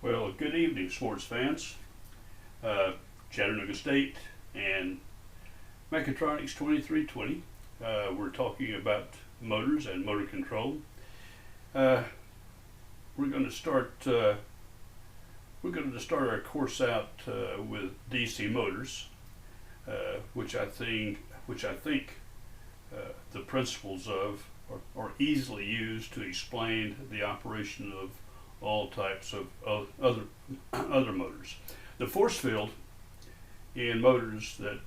Well, good evening, sports fans. Uh, Chattanooga State and Mechatronics 2320. We're talking about motors and motor control. Uh, we're going to start. Our course out with DC motors, which I think the principles of are easily used to explain the operation of all types of other motors. The force field in motors that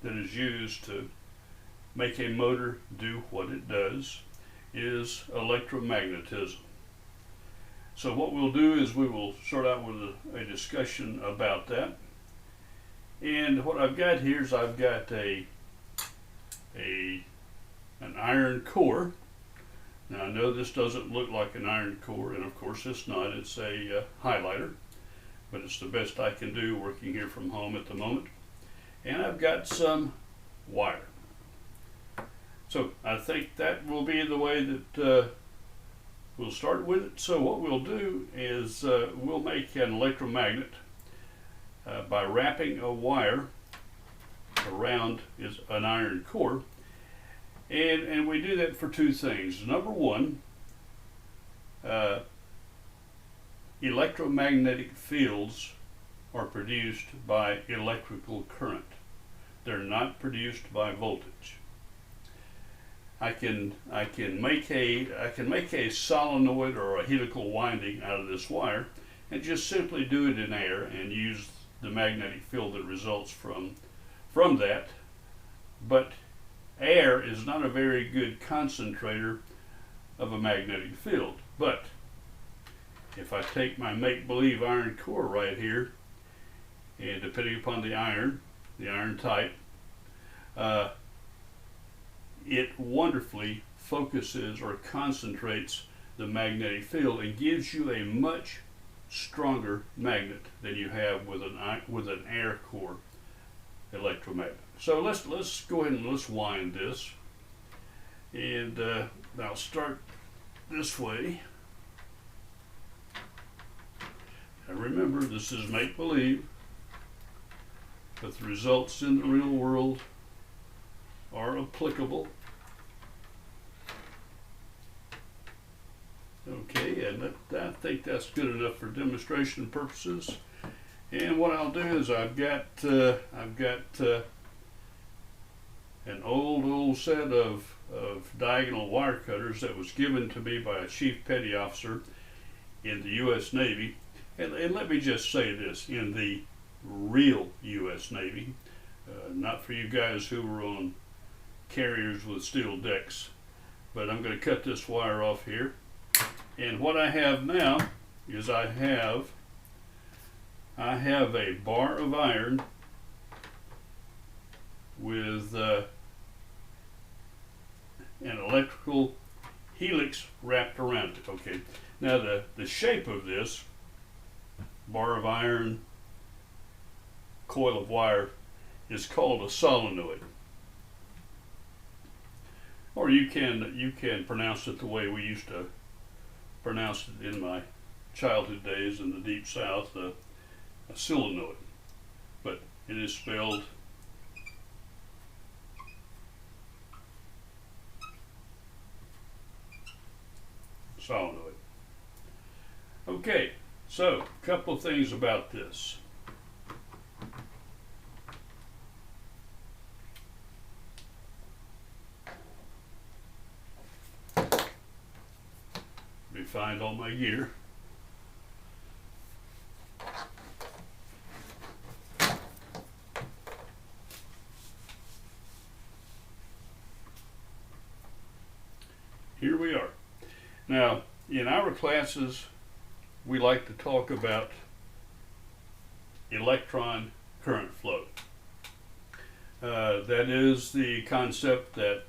is used to make a motor do what it does is electromagnetism. So what we'll do is we will start out with a discussion about that. And what I've got here is I've got an iron core. Now I know this doesn't look like an iron core, and of course it's not. It's a highlighter, but it's the best I can do working here from home at the moment. And I've got some wire. So I think that will be the way that we'll start with it. So what we'll do is we'll make an electromagnet by wrapping a wire around an iron core. And we do that for two things. Number one, electromagnetic fields are produced by electrical current. They're not produced by voltage. I can make a solenoid or a helical winding out of this wire and just simply do it in air and use the magnetic field that results from that. But air is not a very good concentrator of a magnetic field. But if I take my make-believe iron core right here, and depending upon the iron type, it wonderfully focuses or concentrates the magnetic field and gives you a much stronger magnet than you have with an air core electromagnet. So let's go ahead and let's wind this, and I'll start this way. And remember, this is make-believe, but the results in the real world are applicable. Okay, and I think that's good enough for demonstration purposes. And what I'll do is I've got an old set of diagonal wire cutters that was given to me by a chief petty officer in the U.S. Navy. And let me just say this, in the real U.S. Navy, not for you guys who were on carriers with steel decks. But I'm going to cut this wire off here. And what I have now is I have a bar of iron with an electrical helix wrapped around it. Okay. Now the shape of this bar of iron, coil of wire, is called a solenoid. Or you can pronounce it the way we used to pronounce it in my childhood days in the deep south, a solenoid. But it is spelled solenoid. Okay, so a couple of things about this. Let me find all my gear. Here we are. Now, in our classes, we like to talk about electron current flow. That is the concept that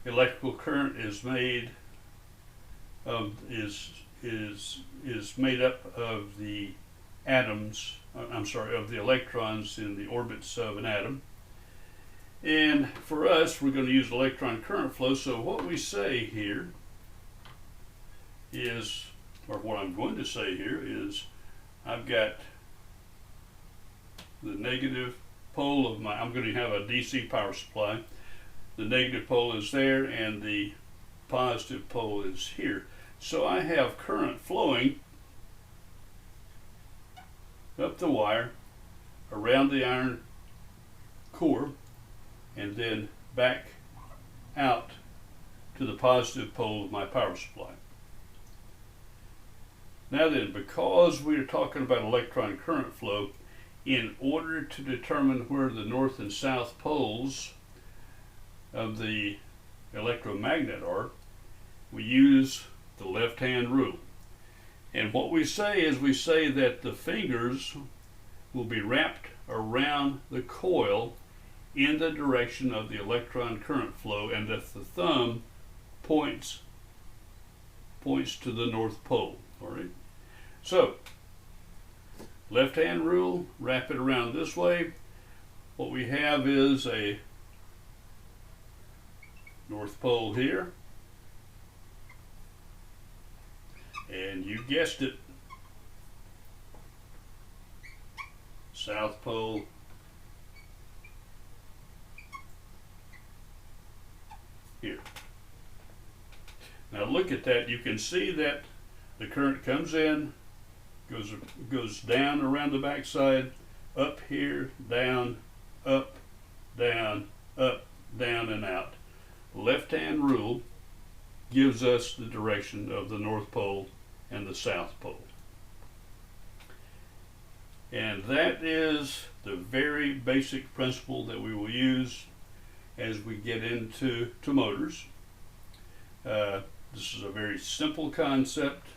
electrical current is made made up of the atoms. Of the electrons in the orbits of an atom. And for us, we're going to use electron current flow. So what we say here is or what I'm going to say here is, I've got the negative pole of my, I'm going to have a DC power supply. The negative pole is there and the positive pole is here. So I have current flowing up the wire around the iron core and then back out to the positive pole of my power supply. Now then, because we are talking about electron current flow, in order to determine where the north and south poles of the electromagnet are, we use the left-hand rule. And what we say is, we say that the fingers will be wrapped around the coil in the direction of the electron current flow, and that the thumb points to the north pole. All right. So, left-hand rule, wrap it around this way. What we have is a north pole here, and you guessed it, south pole here. Now look at that. You can see that the current comes in, goes down around the backside, up here, down, up, down, up, down, and out. Left-hand rule gives us the direction of the North Pole and the South Pole. And that is the very basic principle that we will use as we get into motors. This is a very simple concept.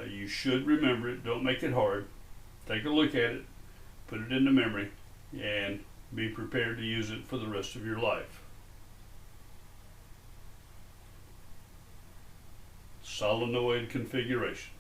You should remember it. Don't make it hard. Take a look at it, put it into memory, and be prepared to use it for the rest of your life. Solenoid configuration.